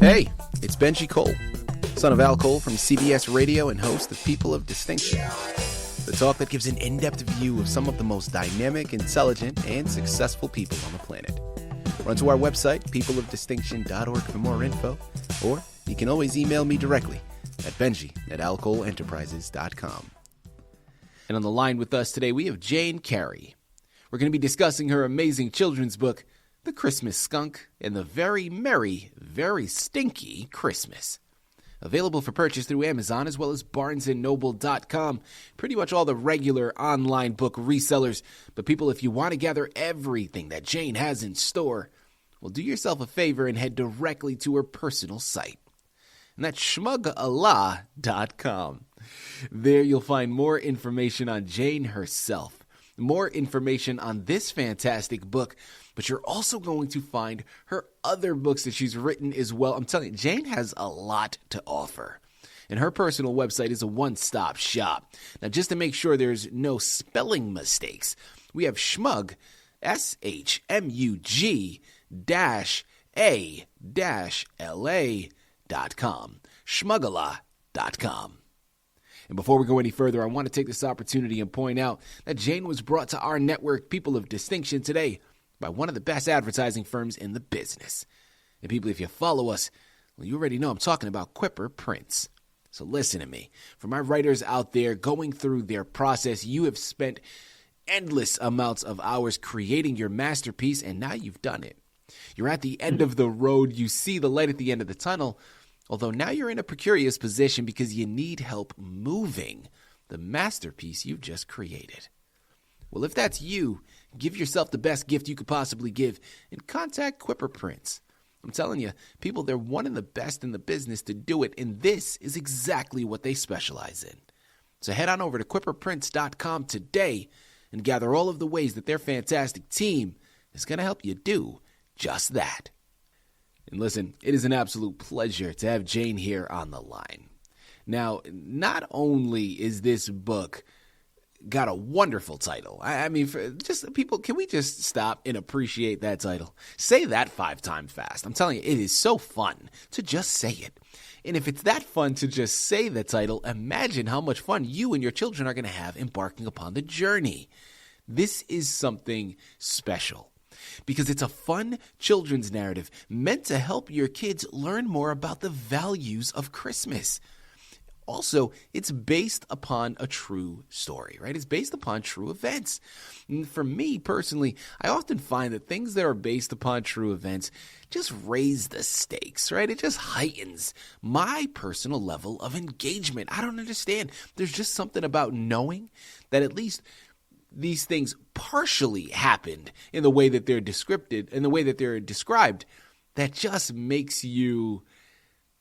Hey, it's Benji Cole, son of Al Cole from CBS Radio and host of People of Distinction, the talk that gives an in-depth view of some of the most dynamic, intelligent, and successful people on the planet. Run to our website, peopleofdistinction.org for more info, or you can always email me directly at benji@alcoleenterprises.com. And on the line with us today, we have Jane Carey. We're going to be discussing her amazing children's book, The Christmas Skunk and the Very Merry, Very Stinky Christmas. Available for purchase through Amazon as well as barnesandnoble.com. Pretty much all the regular online book resellers. But people, if you want to gather everything that Jane has in store, well, do yourself a favor and head directly to her personal site. And that's SHMUG-A-LA.com. There you'll find more information on Jane herself, more information on this fantastic book, but you're also going to find her other books that she's written as well. I'm telling you, Jane has a lot to offer. And her personal website is a one-stop shop. Now, just to make sure there's no spelling mistakes, we have SHMUG, SHMUG-A-LA.com, SHMUG-A-LA.com. And before we go any further, I want to take this opportunity and point out that Jane was brought to our network, People of Distinction, today by one of the best advertising firms in the business. And people, if you follow us, well, you already know I'm talking about Quipper Prints. So listen to me. For my writers out there going through their process, you have spent endless amounts of hours creating your masterpiece, and now you've done it. You're at the end of the road. You see the light at the end of the tunnel. Although now you're in a precarious position because you need help moving the masterpiece you've just created. Well, if that's you, give yourself the best gift you could possibly give and contact Quipper Prints. I'm telling you, people, they're one of the best in the business to do it, and this is exactly what they specialize in. So head on over to quipperprints.com today and gather all of the ways that their fantastic team is going to help you do just that. And listen, it is an absolute pleasure to have Jane here on the line. Now, not only is this book got a wonderful title, I mean, for just people, can we just stop and appreciate that title? Say that 5 times fast. I'm telling you, it is so fun to just say it. And if it's that fun to just say the title, imagine how much fun you and your children are going to have embarking upon the journey. This is something special, because it's a fun children's narrative meant to help your kids learn more about the values of Christmas. Also, it's based upon a true story, right? It's based upon true events. And for me personally, I often find that things that are based upon true events just raise the stakes, right? It just heightens my personal level of engagement. I don't understand. There's just something about knowing that at least these things partially happened in the way that they're described, that just makes you,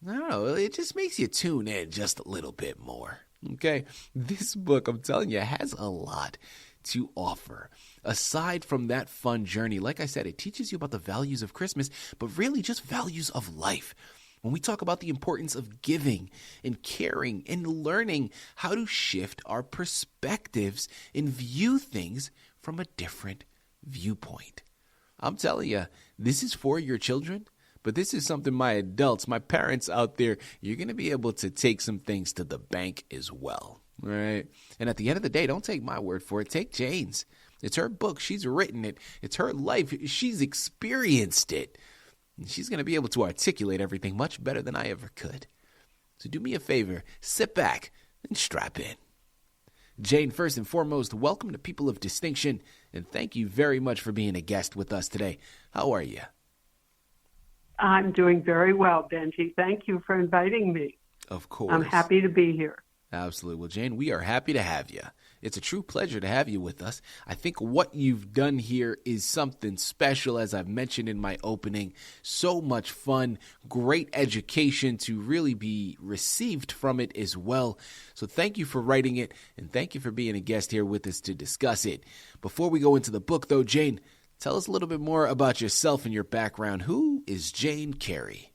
I don't know, it just makes you tune in just a little bit more, okay? This book, I'm telling you, has a lot to offer. Aside from that fun journey, like I said, it teaches you about the values of Christmas, but really just values of life. When we talk about the importance of giving and caring and learning how to shift our perspectives and view things from a different viewpoint. I'm telling you, this is for your children, but this is something my adults, my parents out there, you're going to be able to take some things to the bank as well, right? And at the end of the day, don't take my word for it. Take Jane's. It's her book. She's written it. It's her life. She's experienced it. She's going to be able to articulate everything much better than I ever could. So do me a favor, sit back and strap in. Jane, first and foremost, welcome to People of Distinction, and thank you very much for being a guest with us today. How are you? I'm doing very well, Benji. Thank you for inviting me. Of course. I'm happy to be here. Absolutely. Well, Jane, we are happy to have you. It's a true pleasure to have you with us. I think what you've done here is something special, as I've mentioned in my opening. So much fun, great education to really be received from it as well. So thank you for writing it, and thank you for being a guest here with us to discuss it. Before we go into the book, though, Jane, tell us a little bit more about yourself and your background. Who is Jane Carey?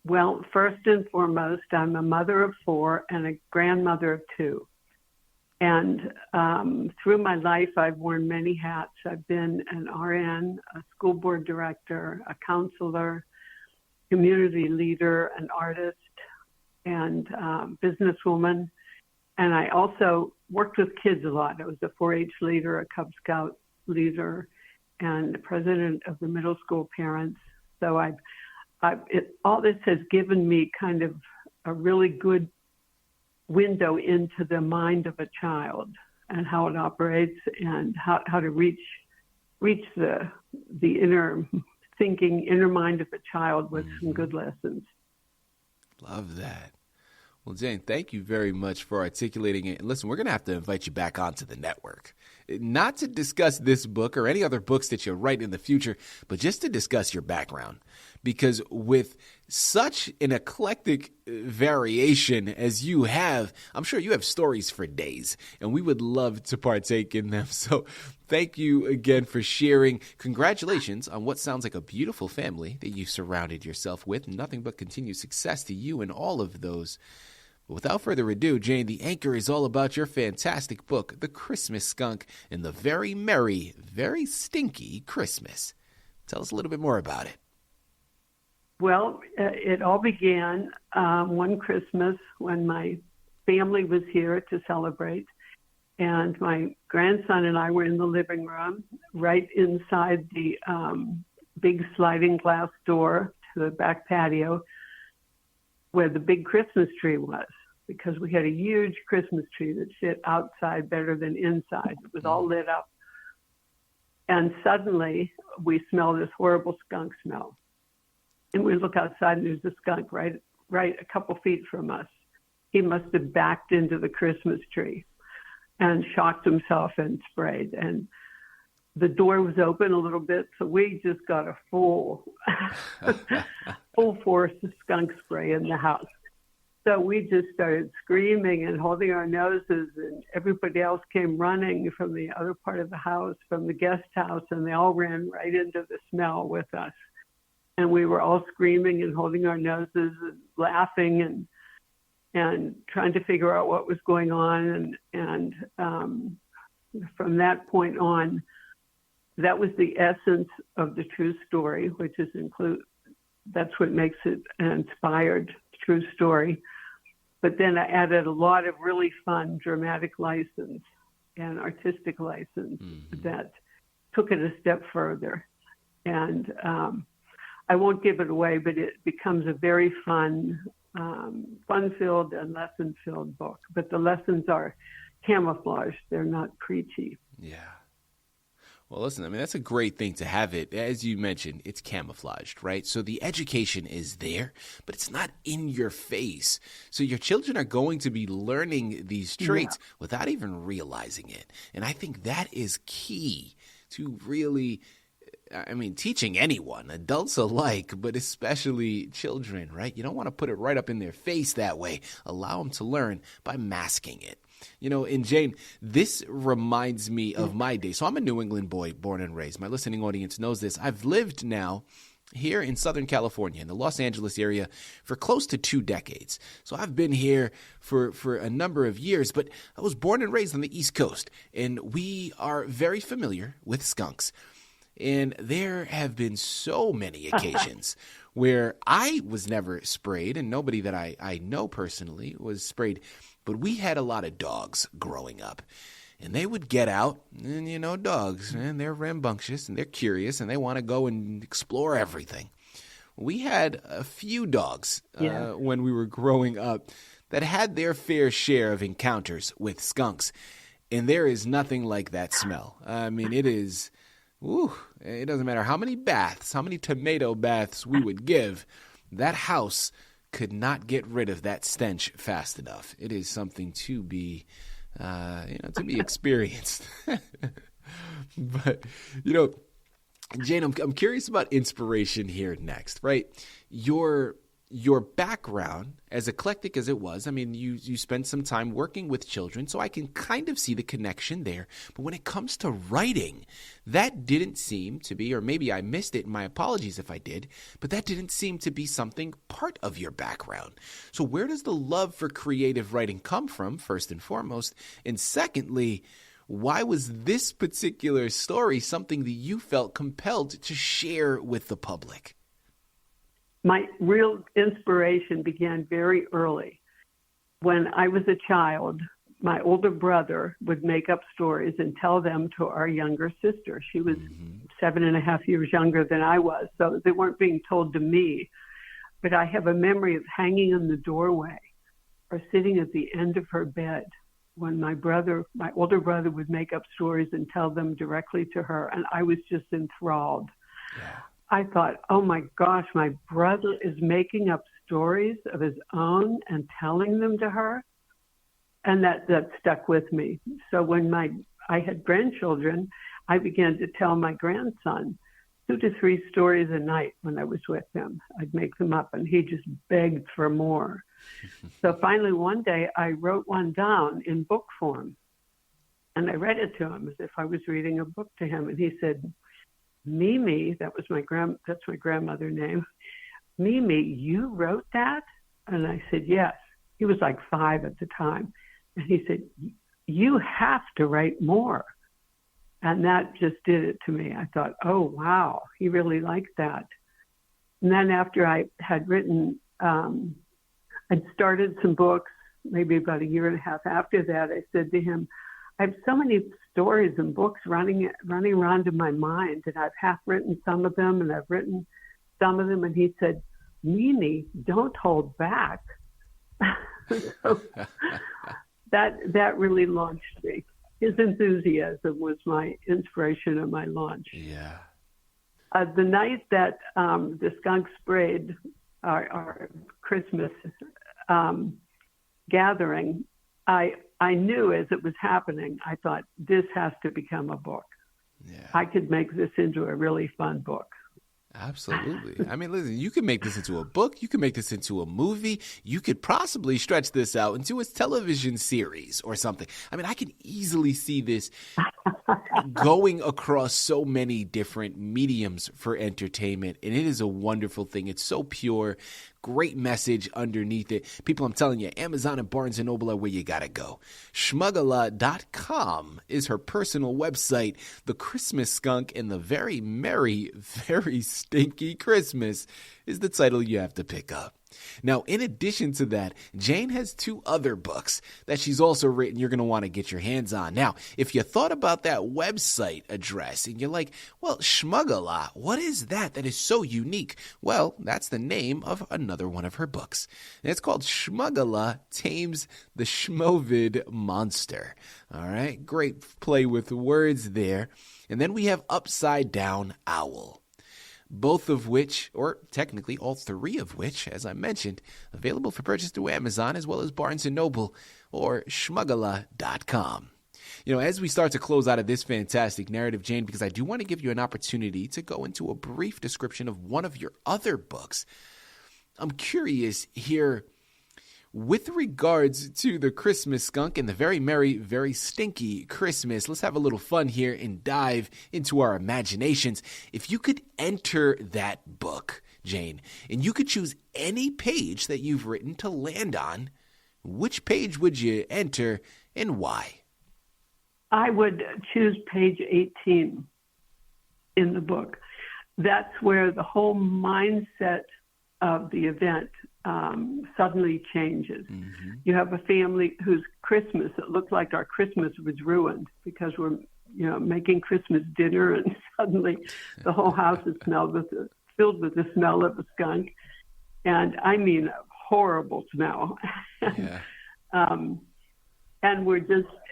Well, first and foremost, I'm a mother of 4 and a grandmother of 2. And through my life, I've worn many hats. I've been an RN, a school board director, a counselor, community leader, an artist, and businesswoman. And I also worked with kids a lot. I was a 4-H leader, a Cub Scout leader, and the president of the middle school parents. So all this has given me kind of a really good window into the mind of a child and how it operates and how to reach the inner thinking, inner mind of a child with some good lessons. Love that. Well, Jane, thank you very much for articulating it. And listen, we're going to have to invite you back onto the network, not to discuss this book or any other books that you'll write in the future, but just to discuss your background. Because with such an eclectic variation as you have, I'm sure you have stories for days, and we would love to partake in them. So thank you again for sharing. Congratulations on what sounds like a beautiful family that you surrounded yourself with. Nothing but continued success to you and all of those. But without further ado, Jane, the anchor is all about your fantastic book, The Christmas Skunk and the Very Merry, Very Stinky Christmas. Tell us a little bit more about it. Well, it all began one Christmas when my family was here to celebrate, and my grandson and I were in the living room right inside the big sliding glass door to the back patio where the big Christmas tree was, because we had a huge Christmas tree that fit outside better than inside. It was all lit up. And suddenly we smell this horrible skunk smell. And we look outside and there's a skunk right a couple feet from us. He must have backed into the Christmas tree and shocked himself and sprayed. And the door was open a little bit, so we just got a full force of skunk spray in the house. So we just started screaming and holding our noses, and everybody else came running from the other part of the house, from the guest house, and they all ran right into the smell with us. And we were all screaming and holding our noses and laughing and trying to figure out what was going on. And from that point on, that was the essence of the true story, which is that's what makes it an inspired true story. But then I added a lot of really fun dramatic license and artistic license that took it a step further. And I won't give it away, but it becomes a very fun-filled and lesson-filled book. But the lessons are camouflaged. They're not preachy. Yeah. Well, listen, I mean, that's a great thing to have it. As you mentioned, it's camouflaged, right? So the education is there, but it's not in your face. So your children are going to be learning these traits without even realizing it. And I think that is key to really, I mean, teaching anyone, adults alike, but especially children, right? You don't want to put it right up in their face that way. Allow them to learn by masking it. You know, and Jane, this reminds me of my day. So I'm a New England boy, born and raised. My listening audience knows this. I've lived now here in Southern California, in the Los Angeles area, for close to 2 decades. So I've been here for a number of years, but I was born and raised on the East Coast, and we are very familiar with skunks. And there have been so many occasions where I was never sprayed, and nobody that I know personally was sprayed. But we had a lot of dogs growing up, and they would get out, and you know, dogs, and they're rambunctious, and they're curious, and they want to go and explore everything. We had a few dogs when we were growing up that had their fair share of encounters with skunks, and there is nothing like that smell. I mean, it is, it doesn't matter how many baths, how many tomato baths we would give, that house could not get rid of that stench fast enough. It is something to be, to be experienced. But, Jane, I'm curious about inspiration here next, right? Your background, as eclectic as it was, I mean, you spent some time working with children, so I can kind of see the connection there. But when it comes to writing, that didn't seem to be, or maybe I missed it, and my apologies if I did, but that didn't seem to be something part of your background. So where does the love for creative writing come from, first and foremost? And secondly, why was this particular story something that you felt compelled to share with the public? my real inspiration began very early. When I was a child, my older brother would make up stories and tell them to our younger sister. She was 7.5 years younger than I was, so they weren't being told to me. But I have a memory of hanging in the doorway or sitting at the end of her bed when my older brother would make up stories and tell them directly to her, and I was just enthralled. Yeah. I thought, oh my gosh, my brother is making up stories of his own and telling them to her. And that stuck with me. So when I had grandchildren, I began to tell my grandson 2 to 3 stories a night when I was with him. I'd make them up, and he just begged for more. So finally one day I wrote one down in book form, and I read it to him as if I was reading a book to him. And he said, Mimi, that's my grandmother name. Mimi, you wrote that? And I said, yes. He was like 5 at the time. And he said, you have to write more. And that just did it to me. I thought, oh, wow, he really liked that. And then after I had written, I'd started some books, maybe about 1.5 years after that, I said to him, I have so many stories and books running around in my mind, and I've half written some of them, and I've written some of them. And he said, Mimi, don't hold back. So that really launched me. His enthusiasm was my inspiration and my launch. Yeah. The night that the Skunk sprayed our Christmas gathering, I knew as it was happening, I thought, this has to become a book. Yeah. I could make this into a really fun book. Absolutely. I mean, listen, you can make this into a book. You can make this into a movie. You could possibly stretch this out into a television series or something. I mean, I can easily see this going across so many different mediums for entertainment. And it is a wonderful thing. It's so pure. Great message underneath it. People, I'm telling you, Amazon and Barnes & Noble are where you got to go. SHMUG-A-LA.com is her personal website. The Christmas Skunk and the Very Merry, Very Stinky Christmas is the title you have to pick up. Now, in addition to that, Jane has 2 other books that she's also written you're going to want to get your hands on. Now, if you thought about that website address and you're like, well, SHMUG-A-LA, what is that is so unique? Well, that's the name of another one of her books. And it's called SHMUG-A-LA Tames the SHMOVID Monster. All right, great play with words there. And then we have Upside Down Owl. Both of which, or technically all 3 of which, as I mentioned, available for purchase through Amazon as well as Barnes & Noble or SHMUG-A-LA.com. You know, as we start to close out of this fantastic narrative, Jane, because I do want to give you an opportunity to go into a brief description of one of your other books, I'm curious here, with regards to the Christmas Skunk and the Very Merry, Very Stinky Christmas, let's have a little fun here and dive into our imaginations. If you could enter that book, Jane, and you could choose any page that you've written to land on, which page would you enter and why? I would choose page 18 in the book. That's where the whole mindset of the event suddenly changes. Mm-hmm. You have a family whose Christmas, it looked like our Christmas was ruined because we're, making Christmas dinner, and suddenly the whole house is filled with the smell of a skunk. And I mean, a horrible smell. Yeah. And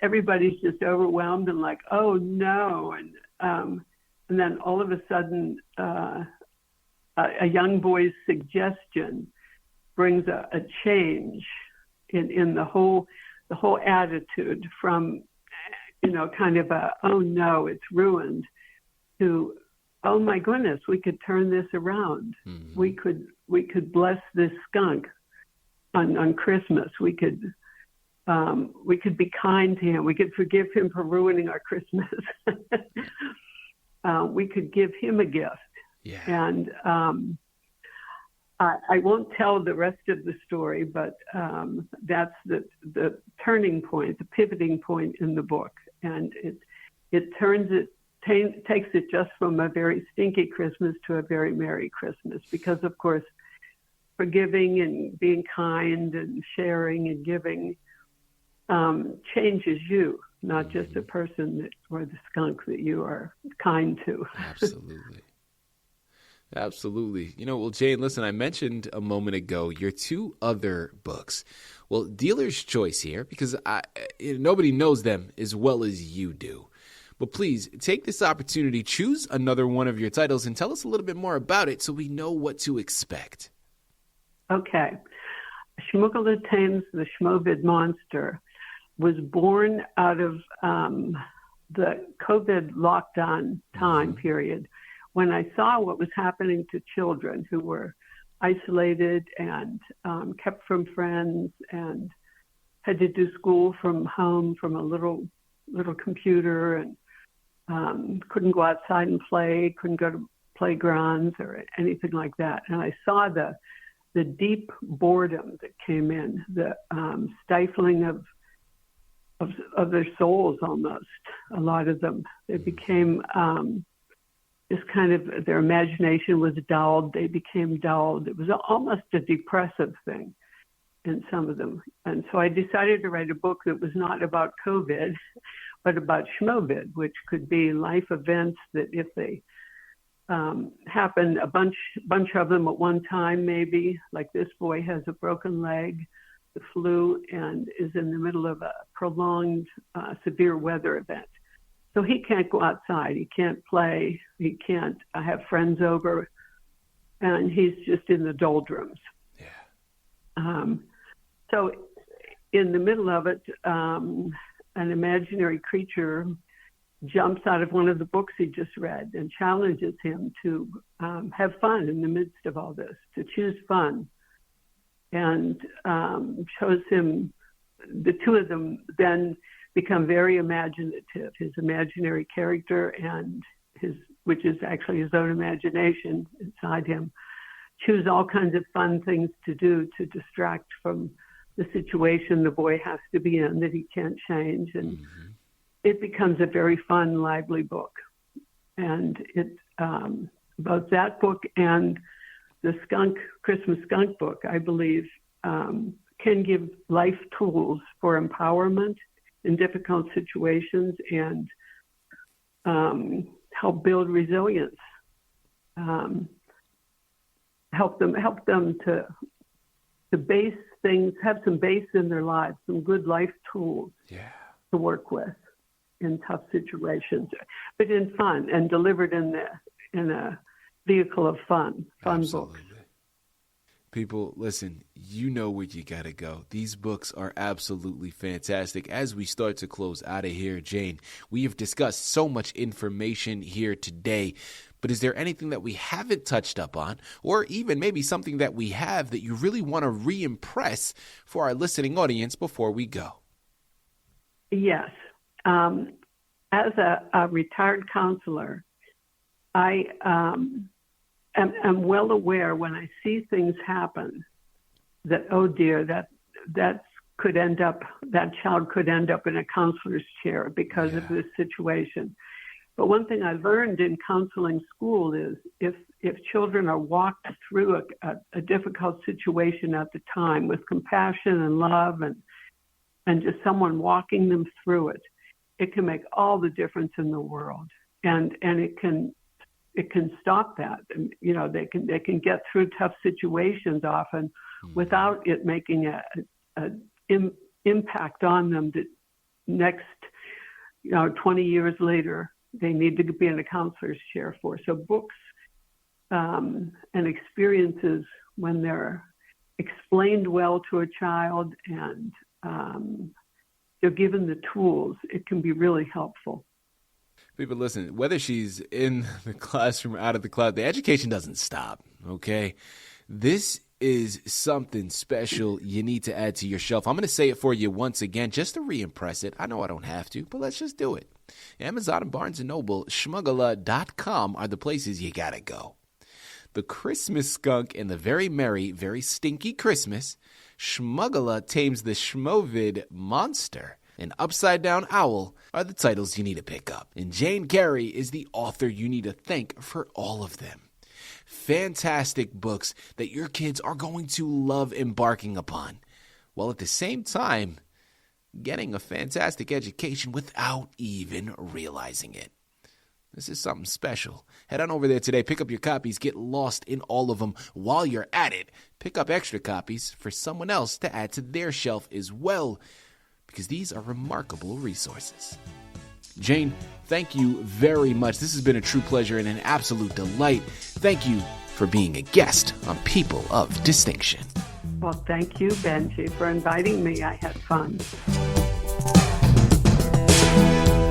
everybody's just overwhelmed and like, oh no. And then all of a sudden, a young boy's suggestion brings a change in the whole attitude from, kind of oh no, it's ruined, to, oh my goodness, we could turn this around. Mm-hmm. We could bless this skunk on Christmas. We could be kind to him. We could forgive him for ruining our Christmas. We could give him a gift. Yeah. And I won't tell the rest of the story, but that's the turning point, the pivoting point in the book. And it takes it just from a very stinky Christmas to a very merry Christmas, because of course forgiving and being kind and sharing and giving changes you, not just a person or the skunk that you are kind to. Absolutely. Absolutely. Well, Jane, listen, I mentioned a moment ago your two other books. Well, dealer's choice here, because nobody knows them as well as you do. But please take this opportunity, choose another one of your titles, and tell us a little bit more about it so we know what to expect. Okay. SHMUG-A-LA TAMES, the SHMOVID monster, was born out of the COVID lockdown time period, when I saw what was happening to children who were isolated and kept from friends and had to do school from home from a little computer, and couldn't go outside and play, couldn't go to playgrounds or anything like that. And I saw the deep boredom that came in, the stifling of their souls almost. A lot of them, they became just kind of, their imagination was dulled. They became dulled. It was almost a depressive thing in some of them. And so I decided to write a book that was not about COVID, but about SHMOVID, which could be life events that if they happen, a bunch of them at one time, maybe, like this boy has a broken leg, the flu, and is in the middle of a prolonged severe weather event. So he can't go outside, he can't play, he can't have friends over, and he's just in the doldrums. Yeah. So in the middle of it, an imaginary creature jumps out of one of the books he just read and challenges him to have fun in the midst of all this, to choose fun, and shows him, the two of them then become very imaginative. His imaginary character and which is actually his own imagination inside him, choose all kinds of fun things to do to distract from the situation the boy has to be in that he can't change. And it becomes a very fun, lively book. And it, both that book and the Christmas Skunk book, I believe, can give life tools for empowerment in difficult situations and help build resilience. Help them to base things, have some base in their lives, some good life tools to work with in tough situations, but in fun and delivered in a vehicle of fun Absolutely. Books. People, listen, you know where you got to go. These books are absolutely fantastic. As we start to close out of here, Jane, we have discussed so much information here today, but is there anything that we haven't touched up on, or even maybe something that we have that you really want to re-impress for our listening audience before we go? Yes. As a retired counselor, I am well aware when I see things happen that, oh dear, that child could end up in a counselor's chair because of this situation. But one thing I learned in counseling school is if children are walked through a difficult situation at the time with compassion and love and just someone walking them through it, it can make all the difference in the world. And it can stop that. You know, they can get through tough situations often without it making an impact on them that next, 20 years later, they need to be in a counselor's chair for. So books and experiences, when they're explained well to a child and they're given the tools, it can be really helpful. People, listen, whether she's in the classroom, out of the class, the education doesn't stop, okay? This is something special you need to add to your shelf. I'm going to say it for you once again, just to re-impress it. I know I don't have to, but let's just do it. Amazon and Barnes & Noble, SHMUG-A-LA.com are the places you got to go. The Christmas Skunk and the Very Merry, Very Stinky Christmas, SHMUG-A-LA Tames the SHMOVID Monster, and Upside Down Owl are the titles you need to pick up. And Jane Carey is the author you need to thank for all of them. fantastic books that your kids are going to love embarking upon, while at the same time getting a fantastic education without even realizing it. This is something special. Head on over there today, pick up your copies, get lost in all of them. While you're at it, pick up extra copies for someone else to add to their shelf as well, because these are remarkable resources. Jane, thank you very much. This has been a true pleasure and an absolute delight. Thank you for being a guest on People of Distinction. Well, thank you, Benji, for inviting me. I had fun.